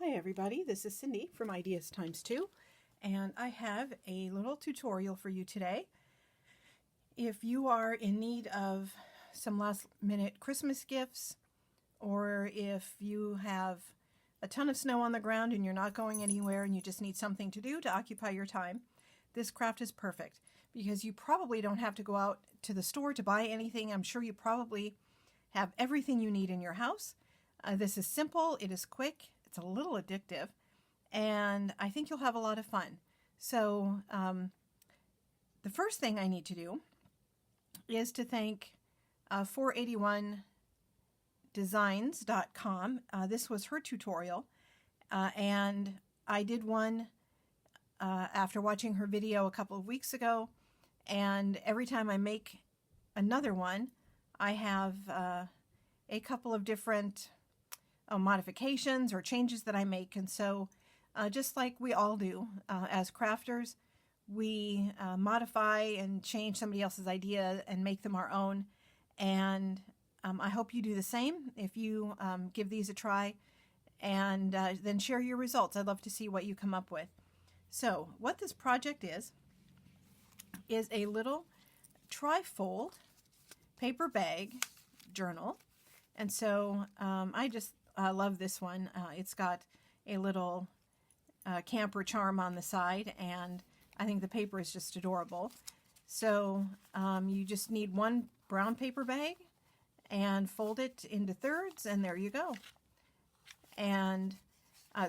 Hi everybody, this is Cindy from Ideas Times 2, and I have a little tutorial for you today. If you are in need of some last minute Christmas gifts, or if you have a ton of snow on the ground and you're not going anywhere and you just need something to do to occupy your time, this craft is perfect because you probably don't have to go out to the store to buy anything. I'm sure you probably have everything you need in your house. This is simple, it is quick, it's a little addictive, and I think you'll have a lot of fun. So the first thing I need to do is to thank 481designs.com. This was her tutorial, and I did one after watching her video a couple of weeks ago, and every time I make another one, I have a couple of different modifications or changes that I make. And so just like we all do as crafters, we modify and change somebody else's idea and make them our own. And I hope you do the same if you give these a try, and then share your results. I'd love to see what you come up with. So what this project is a little tri-fold paper bag journal. And so I just love this one. It's got a little camper charm on the side, and I think the paper is just adorable. So you just need one brown paper bag and fold it into thirds, and there you go. And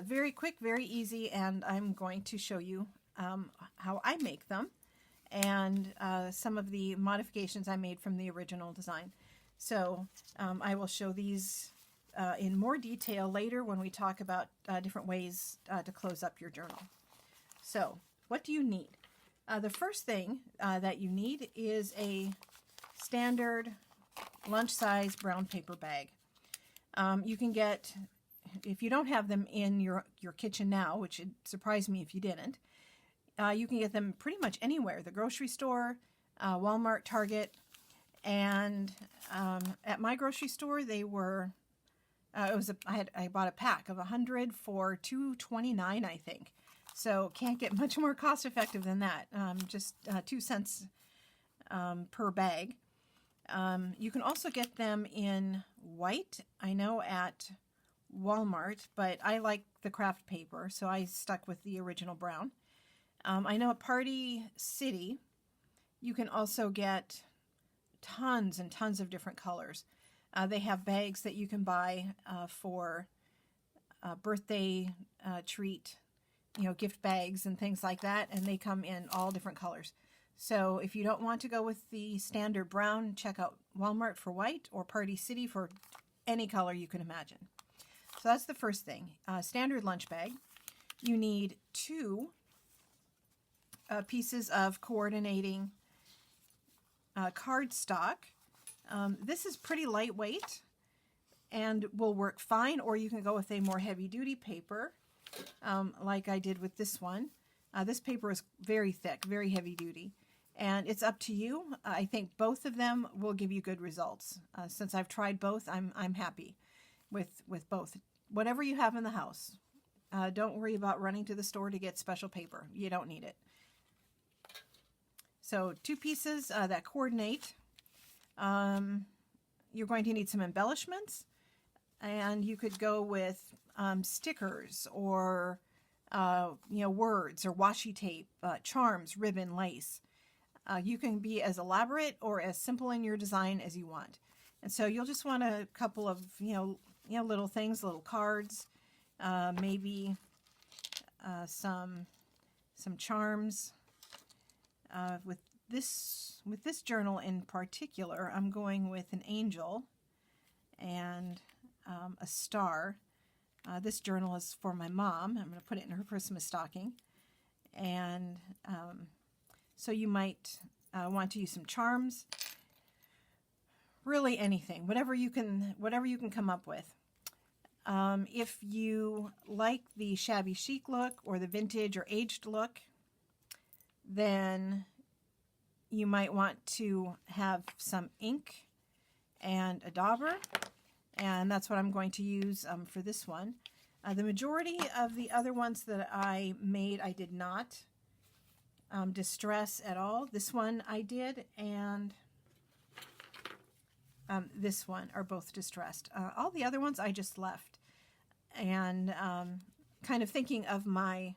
very quick, very easy, and I'm going to show you how I make them and some of the modifications I made from the original design. So I will show these in more detail later when we talk about different ways to close up your journal. So what do you need? The first thing that you need is a standard lunch size brown paper bag. You can get, if you don't have them in your kitchen now, which would surprise me if you didn't, you can get them pretty much anywhere. The grocery store, Walmart, Target, and at my grocery store they were I bought a pack of 100 for $2.29, I think. So can't get much more cost effective than that. Just 2 cents per bag. You can also get them in white, I know, at Walmart, but I like the craft paper, so I stuck with the original brown. I know at Party City you can also get tons and tons of different colors. They have bags that you can buy for birthday treat, gift bags and things like that, and they come in all different colors. So if you don't want to go with the standard brown, check out Walmart for white or Party City for any color you can imagine. So that's the first thing. Standard lunch bag. You need 2 pieces of coordinating cardstock. This is pretty lightweight and will work fine, or you can go with a more heavy-duty paper like I did with this one. This paper is very thick, very heavy-duty, and it's up to you. I think both of them will give you good results. Since I've tried both, I'm happy with both. Whatever you have in the house. Don't worry about running to the store to get special paper. You don't need it. So 2 pieces that coordinate. You're going to need some embellishments, and you could go with stickers or words or washi tape, charms, ribbon, lace. You can be as elaborate or as simple in your design as you want. And so you'll just want a couple of little things, little cards, maybe some charms. With this journal in particular, I'm going with an angel and a star. This journal is for my mom. I'm going to put it in her Christmas stocking. And so you might want to use some charms. Really anything, whatever you can come up with. If you like the shabby chic look or the vintage or aged look, then you might want to have some ink and a dauber, and that's what I'm going to use for this one. The majority of the other ones that I made, I did not distress at all. This one I did, and this one are both distressed. All the other ones I just left. And kind of thinking of my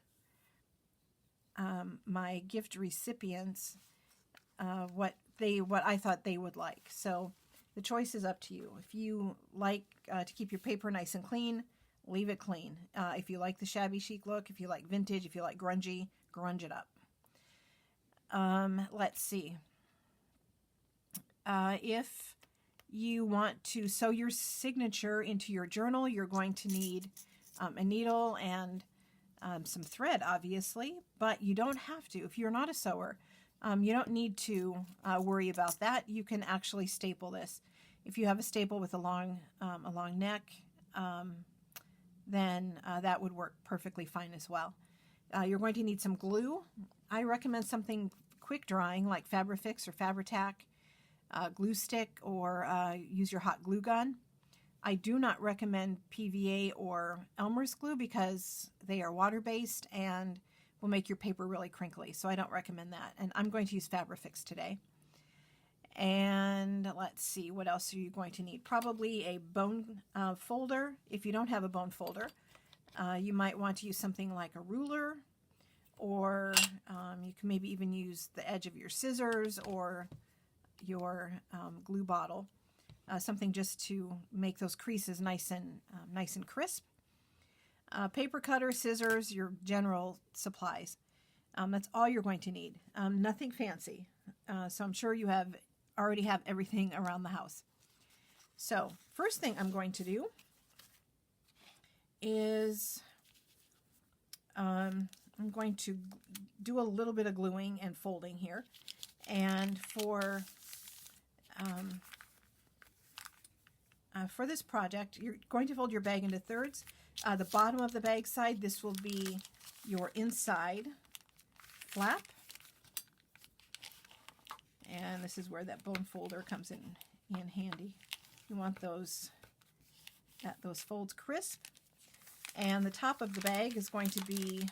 my gift recipients, what I thought they would like. So the choice is up to you. If you like to keep your paper nice and clean, leave it clean. If you like the shabby chic look, if you like vintage, if you like grungy, grunge it up. Let's see. If you want to sew your signature into your journal, you're going to need a needle and some thread, obviously, but you don't have to. If you're not a sewer, you don't need to worry about that. You can actually staple this. If you have a staple with a long neck, then that would work perfectly fine as well. You're going to need some glue. I recommend something quick drying like Fabrifix or Fabri-Tac, glue stick, or use your hot glue gun. I do not recommend PVA or Elmer's glue because they are water-based and will make your paper really crinkly, so I don't recommend that. And I'm going to use Fabrifix today. And let's see, what else are you going to need? Probably a bone folder. If you don't have a bone folder, you might want to use something like a ruler, or you can maybe even use the edge of your scissors or your glue bottle, something just to make those creases nice and crisp. Paper cutter, scissors, your general supplies. That's all you're going to need. Nothing fancy. So I'm sure you already have everything around the house. So first thing I'm going to do is I'm going to do a little bit of gluing and folding here. And for this project, you're going to fold your bag into thirds. The bottom of the bag side, this will be your inside flap. And this is where that bone folder comes in handy. You want those folds crisp. And the top of the bag is going to be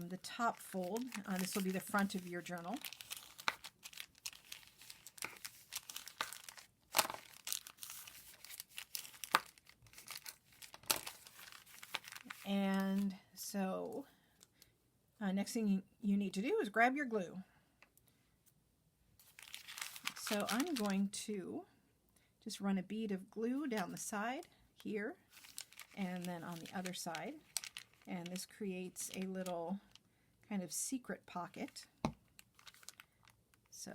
the top fold. This will be the front of your journal. And so next thing you need to do is grab your glue. So I'm going to just run a bead of glue down the side here and then on the other side. And this creates a little kind of secret pocket. So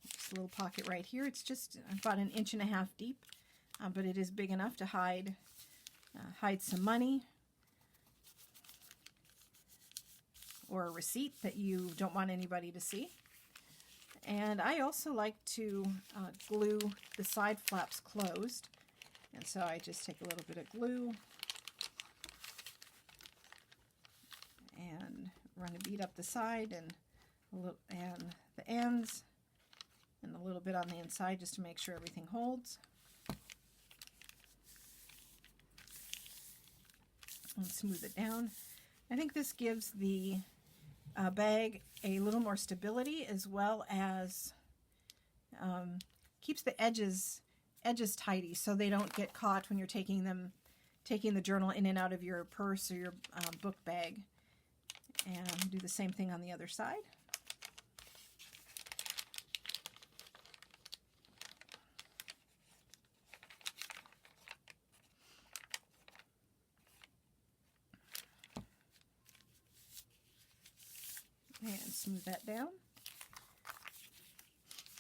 just a little pocket right here. It's just about 1.5 inches deep, but it is big enough to hide some money or a receipt that you don't want anybody to see. And I also like to glue the side flaps closed. And so I just take a little bit of glue and run a bead up the side and the ends, and a little bit on the inside just to make sure everything holds. And smooth it down. I think this gives the bag a little more stability, as well as keeps the edges tidy so they don't get caught when you're taking the journal in and out of your purse or your book bag. And do the same thing on the other side. And smooth that down.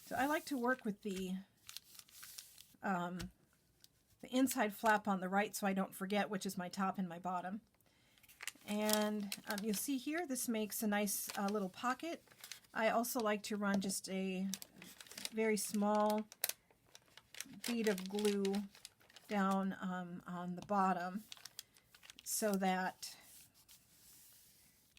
So I like to work with the inside flap on the right so I don't forget which is my top and my bottom. And you'll see here this makes a nice little pocket. I also like to run just a very small bead of glue down on the bottom so that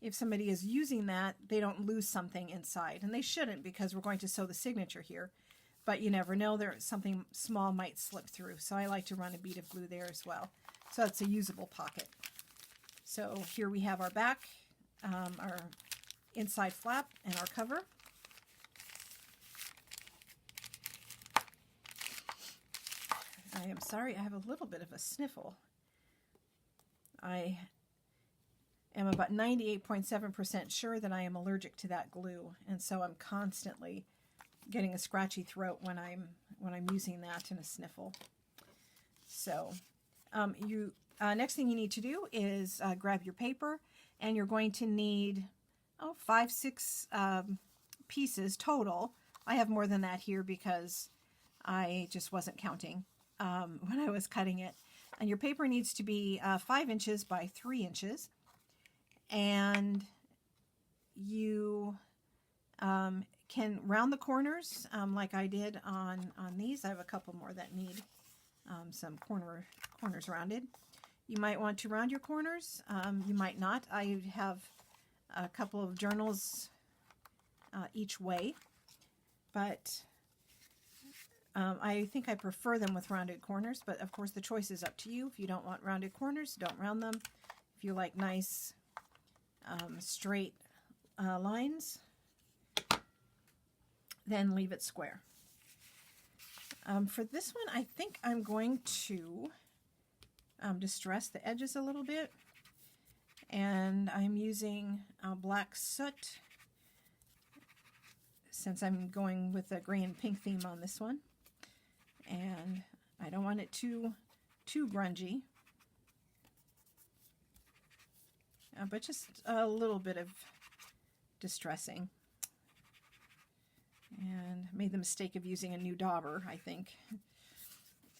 if somebody is using that, they don't lose something inside. And they shouldn't, because we're going to sew the signature here. but you never know, there something small might slip through. So I like to run a bead of glue there as well. So it's a usable pocket. So here we have our back, our inside flap, and our cover. I am sorry, I have a little bit of a sniffle. I am about 98.7% sure that I am allergic to that glue, and so I'm constantly getting a scratchy throat when I'm using that and a sniffle. So next thing you need to do is grab your paper, and you're going to need 5-6 pieces total. I have more than that here because I just wasn't counting when I was cutting it. And your paper needs to be 5 inches by 3 inches, and you can round the corners like I did on these. I have a couple more that need some corners rounded. You might want to round your corners. You might not. I have a couple of journals each way, but I think I prefer them with rounded corners, but of course the choice is up to you. If you don't want rounded corners, don't round them. If you like nice straight lines, then leave it square. For this one, I think I'm going to distress the edges a little bit, and I'm using black soot since I'm going with a gray and pink theme on this one, and I don't want it too grungy, but just a little bit of distressing. And made the mistake of using a new dauber, I think.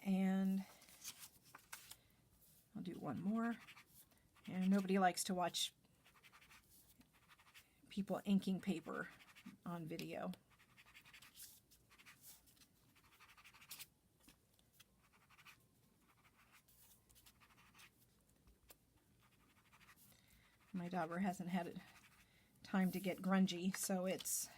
And I'll do one more. And nobody likes to watch people inking paper on video. My dauber hasn't had time to get grungy, so it's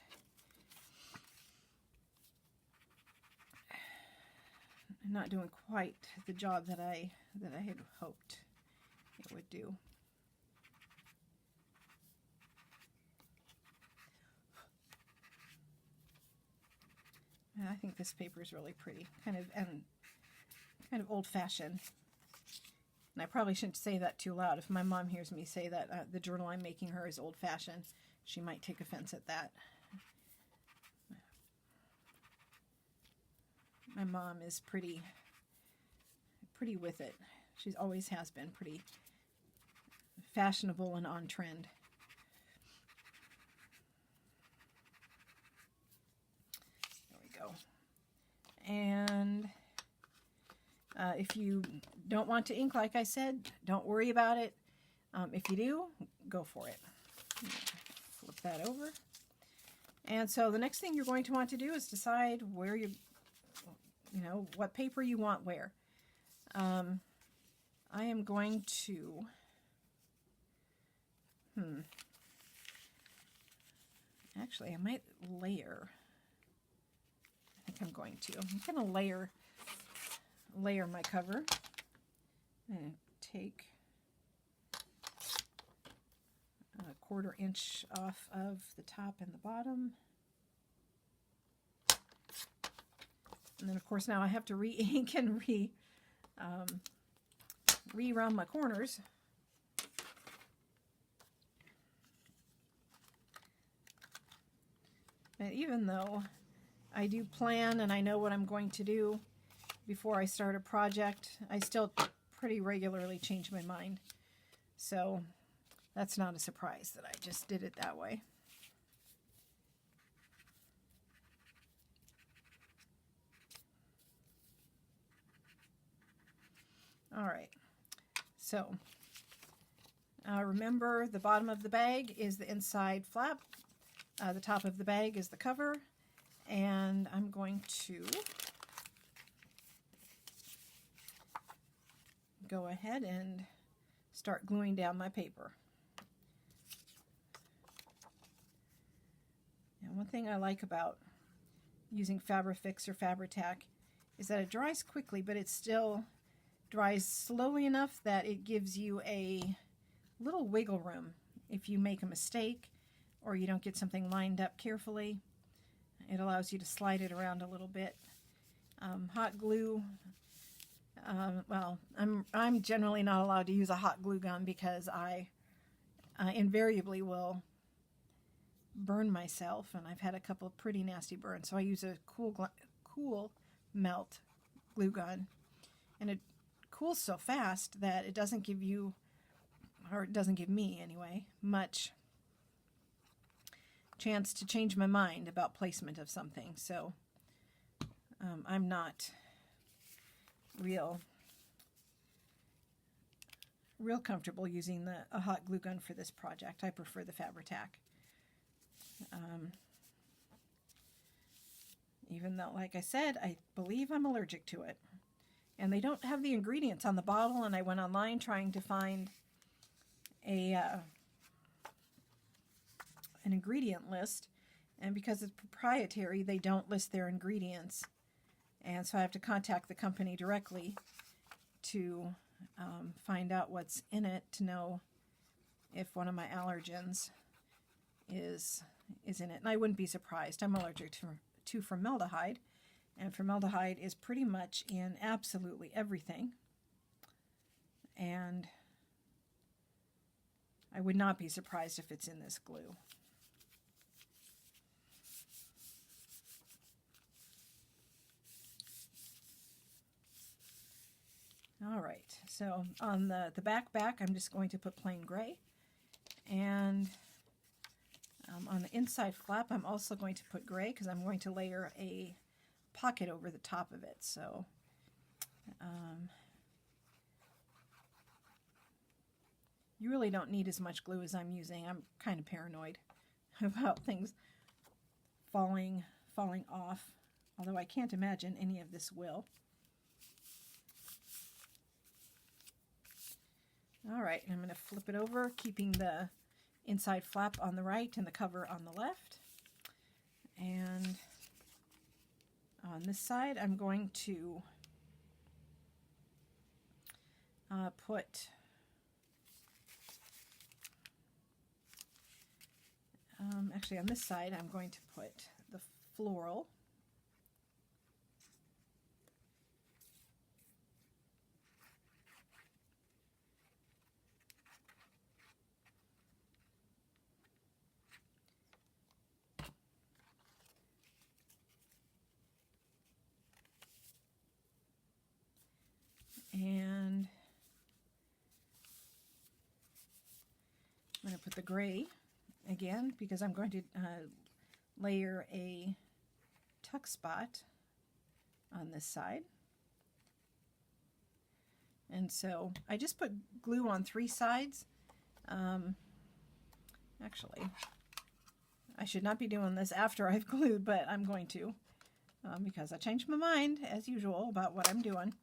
not doing quite the job that I had hoped it would do. And I think this paper is really pretty, kind of old-fashioned. And I probably shouldn't say that too loud. If my mom hears me say that the journal I'm making her is old-fashioned, she might take offense at that. My mom is pretty with it. She always has been pretty fashionable and on trend. There we go. And if you don't want to ink, like I said, don't worry about it. If you do, go for it. Flip that over. And so the next thing you're going to want to do is decide where what paper you want where. I am going to, actually I might layer. I think I'm going to layer my cover. I'm going to take a 1/4 inch off of the top and the bottom. And then, of course, now I have to re-ink and re-round my corners. And even though I do plan and I know what I'm going to do before I start a project, I still pretty regularly change my mind. So that's not a surprise that I just did it that way. All right, so remember the bottom of the bag is the inside flap, the top of the bag is the cover, and I'm going to go ahead and start gluing down my paper. And one thing I like about using Fabrifix or Fabri-Tac is that it dries quickly, but it still dries slowly enough that it gives you a little wiggle room if you make a mistake or you don't get something lined up carefully. It allows you to slide it around a little bit. Hot glue, well, I'm generally not allowed to use a hot glue gun because I invariably will burn myself, and I've had a couple of pretty nasty burns. So I use a cool melt glue gun, and it cools so fast that it doesn't give you, or it doesn't give me anyway, much chance to change my mind about placement of something. So I'm not real comfortable using a hot glue gun for this project. I prefer the Fabri-Tac. Even though, like I said, I believe I'm allergic to it. And they don't have the ingredients on the bottle, and I went online trying to find an ingredient list, and because it's proprietary, they don't list their ingredients. And so I have to contact the company directly to find out what's in it to know if one of my allergens is in it. And I wouldn't be surprised. I'm allergic to formaldehyde, and formaldehyde is pretty much in absolutely everything. And I would not be surprised if it's in this glue. All right, so on the back, I'm just going to put plain gray. And on the inside flap, I'm also going to put gray because I'm going to layer a pocket over the top of it. So you really don't need as much glue as I'm using. I'm kind of paranoid about things falling off, although I can't imagine any of this will. All right, I'm going to flip it over, keeping the inside flap on the right and the cover on the left. And on this side, I'm going to put actually on this side, I'm going to put the floral. And I'm going to put the gray again because I'm going to layer a tuck spot on this side. And so I just put glue on 3 sides. Actually, I should not be doing this after I've glued, but I'm going to because I changed my mind, as usual, about what I'm doing.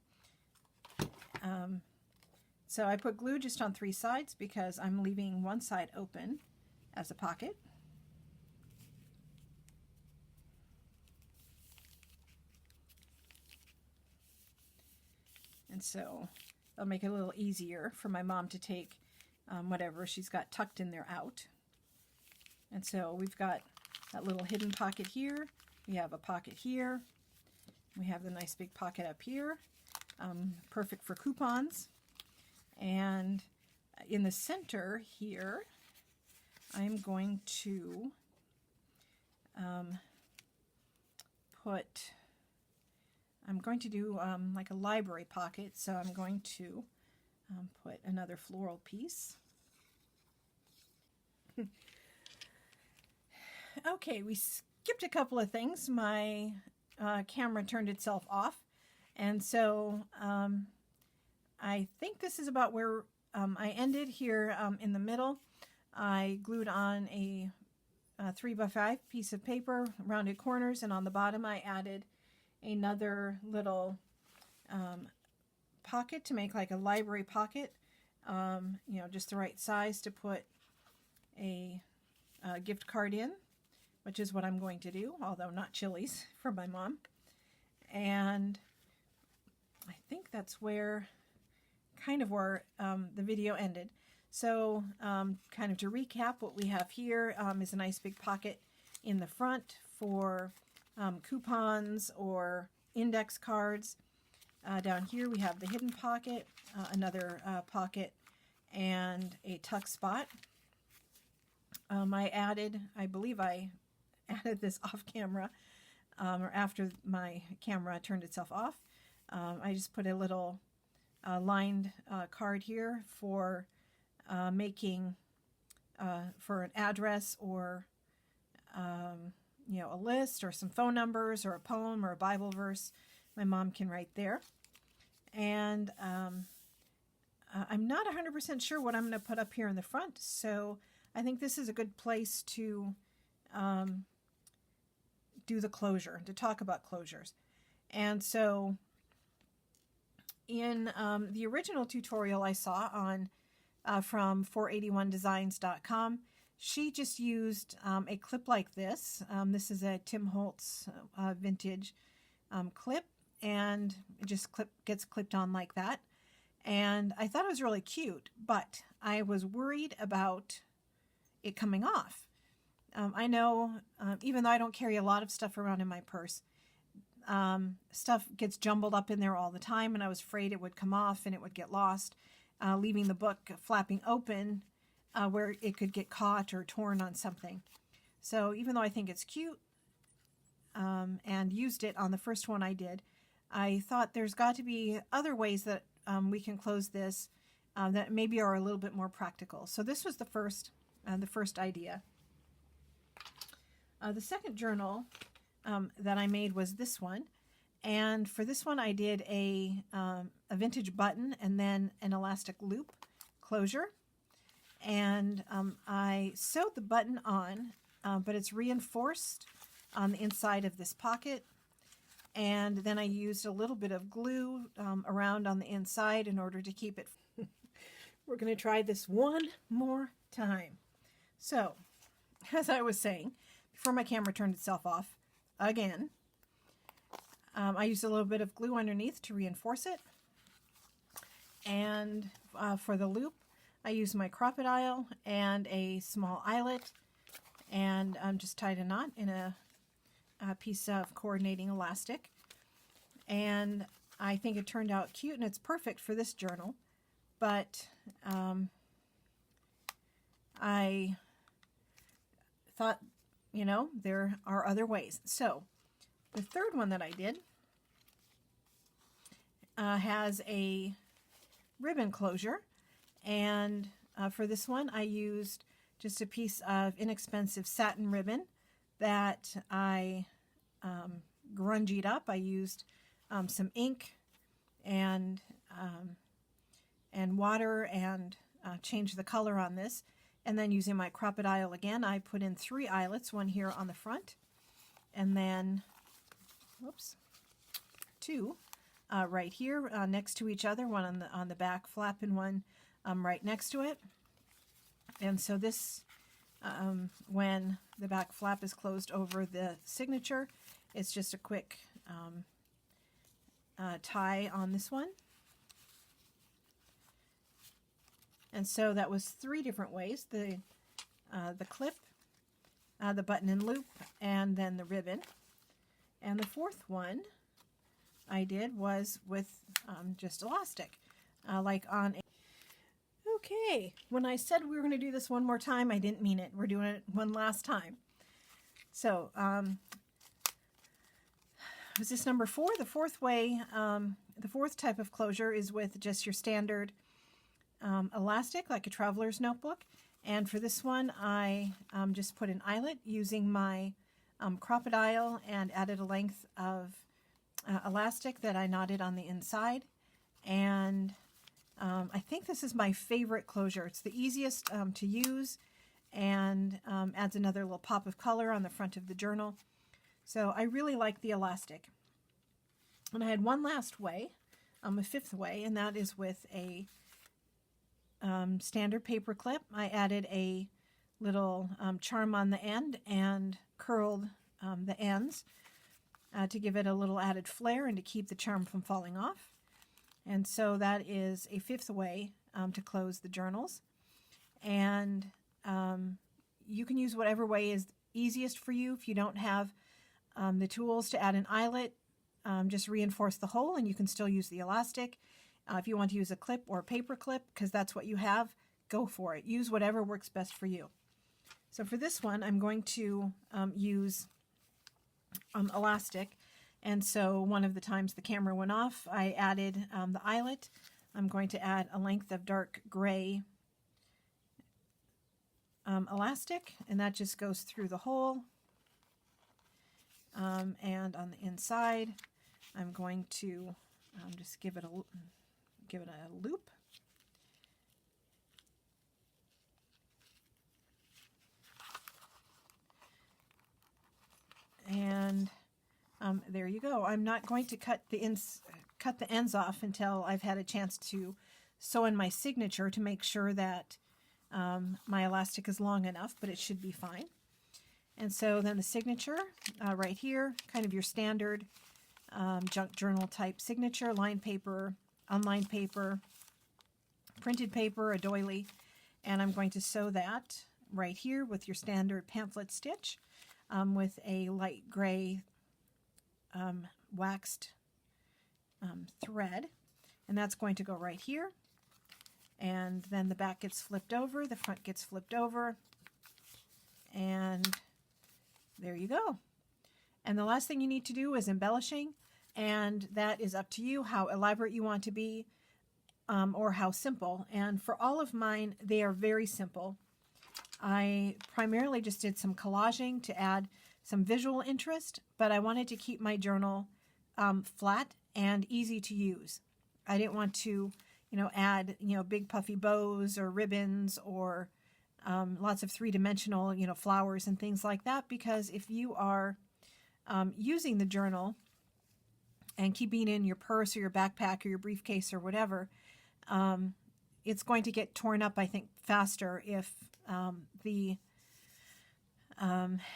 So I put glue just on 3 sides because I'm leaving one side open as a pocket. And so it'll make it a little easier for my mom to take whatever she's got tucked in there out. And so we've got that little hidden pocket here. We have a pocket here. We have the nice big pocket up here. Perfect for coupons. And in the center here, I'm going to do like a library pocket, so I'm going to put another floral piece. Okay, we skipped a couple of things. My camera turned itself off, and so I think this is about where I ended here in the middle. I glued on a 3x5 piece of paper, rounded corners, and on the bottom I added another little pocket to make like a library pocket, you know, just the right size to put a gift card in which is what I'm going to do, although not chilies for my mom. And I think that's where, kind of where the video ended. So kind of to recap, what we have here is a nice big pocket in the front for coupons or index cards. Down here we have the hidden pocket, another pocket, and a tuck spot. I believe I added this off camera, or after my camera turned itself off. I just put a little lined card here for making, for an address or, you know, a list or some phone numbers or a poem or a Bible verse my mom can write there. And I'm not 100% sure what I'm going to put up here in the front, so I think this is a good place to do the closure, to talk about closures. And so in the original tutorial I saw on from 481designs.com, she just used a clip like this. This is a Tim Holtz vintage clip, and it just gets clipped on like that. And I thought it was really cute, but I was worried about it coming off. I know, even though I don't carry a lot of stuff around in my purse, stuff gets jumbled up in there all the time, and I was afraid it would come off and it would get lost, leaving the book flapping open where it could get caught or torn on something. So even though I think it's cute and used it on the first one I did, I thought there's got to be other ways that we can close this that maybe are a little bit more practical. So this was the first idea. The second journal that I made was this one, and for this one I did a vintage button and then an elastic loop closure, and I sewed the button on, but it's reinforced on the inside of this pocket, and then I used a little bit of glue around on the inside in order to keep it. We're going to try this one more time. So, as I was saying, before my camera turned itself off again, I used a little bit of glue underneath to reinforce it. And for the loop, I used my crocodile and a small eyelet, and just tied a knot in a piece of coordinating elastic. And I think it turned out cute, and it's perfect for this journal. But I thought, you know, there are other ways. So the third one that I did has a ribbon closure, and for this one I used just a piece of inexpensive satin ribbon that I grungied up. I used some ink and water and changed the color on this. And then using my crocodile again, I put in 3 eyelets, one here on the front, and then, whoops, 2 right here next to each other, one on the back flap and one right next to it. And so this, when the back flap is closed over the signature, it's just a quick tie on this one. And so that was 3 different ways: the clip, the button and loop, and then the ribbon. And the fourth one I did was with just elastic, like on a... Okay, when I said we were going to do this one more time, I didn't mean it. We're doing it one last time. So, was this number 4? The fourth way, the fourth type of closure is with just your standard elastic, like a traveler's notebook. And for this one, I just put an eyelet using my crocodile and added a length of elastic that I knotted on the inside. And I think this is my favorite closure. It's the easiest to use, and adds another little pop of color on the front of the journal. So I really like the elastic. And I had one last way, a fifth way, and that is with a standard paper clip. I added a little charm on the end and curled the ends to give it a little added flair and to keep the charm from falling off. And so that is a fifth way to close the journals. And you can use whatever way is easiest for you. If you don't have the tools to add an eyelet, just reinforce the hole and you can still use the elastic. If you want to use a clip or a paper clip, because that's what you have, go for it. Use whatever works best for you. So for this one, I'm going to use elastic. And so one of the times the camera went off, I added the eyelet. I'm going to add a length of dark gray elastic, and that just goes through the hole. And on the inside, I'm going to just give it a loop. And there you go. I'm not going to cut the ends off until I've had a chance to sew in my signature to make sure that my elastic is long enough, but it should be fine. And so then the signature right here, kind of your standard junk journal type signature, lined paper, unlined paper, printed paper, a doily, and I'm going to sew that right here with your standard pamphlet stitch with a light gray waxed thread, and that's going to go right here. And then the back gets flipped over, the front gets flipped over, and there you go. And the last thing you need to do is embellishing, and that is up to you how elaborate you want to be or how simple. And for all of mine, they are very simple. I primarily just did some collaging to add some visual interest, but I wanted to keep my journal flat and easy to use. I didn't want to, add, big puffy bows or ribbons or lots of three-dimensional, flowers and things like that, because if you are using the journal and keeping it in your purse or your backpack or your briefcase or whatever, it's going to get torn up, I think, faster if the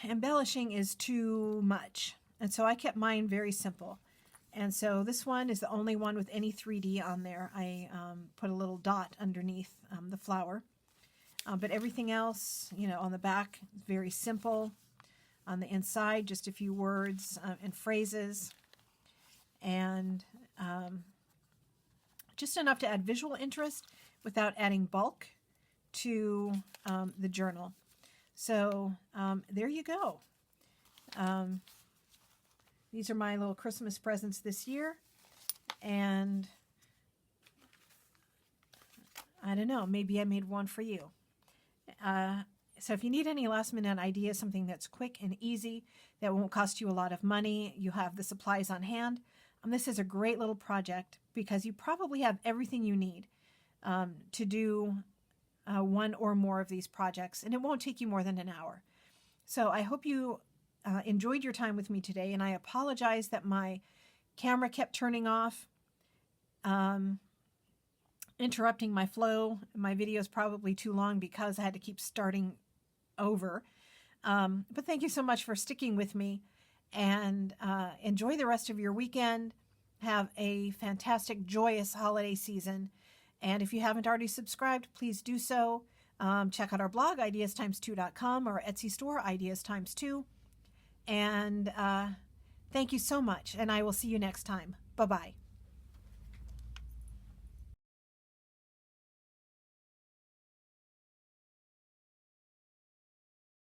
embellishing is too much. And so I kept mine very simple. And so this one is the only one with any 3D on there. I put a little dot underneath the flower. But everything else, on the back, very simple. On the inside, just a few words and phrases. And just enough to add visual interest without adding bulk to the journal. So there you go. These are my little Christmas presents this year. And I don't know, maybe I made one for you. So if you need any last minute ideas, something that's quick and easy, that won't cost you a lot of money, you have the supplies on hand, this is a great little project because you probably have everything you need to do one or more of these projects, and it won't take you more than an hour. So I hope you enjoyed your time with me today, and I apologize that my camera kept turning off, interrupting my flow. My video is probably too long because I had to keep starting over. But thank you so much for sticking with me, and enjoy the rest of your weekend. Have a fantastic, joyous holiday season. And if you haven't already subscribed, please do so. Check out our blog, ideastimes2.com, or Etsy store, Ideas Times 2. And thank you so much, and I will see you next time. Bye-bye.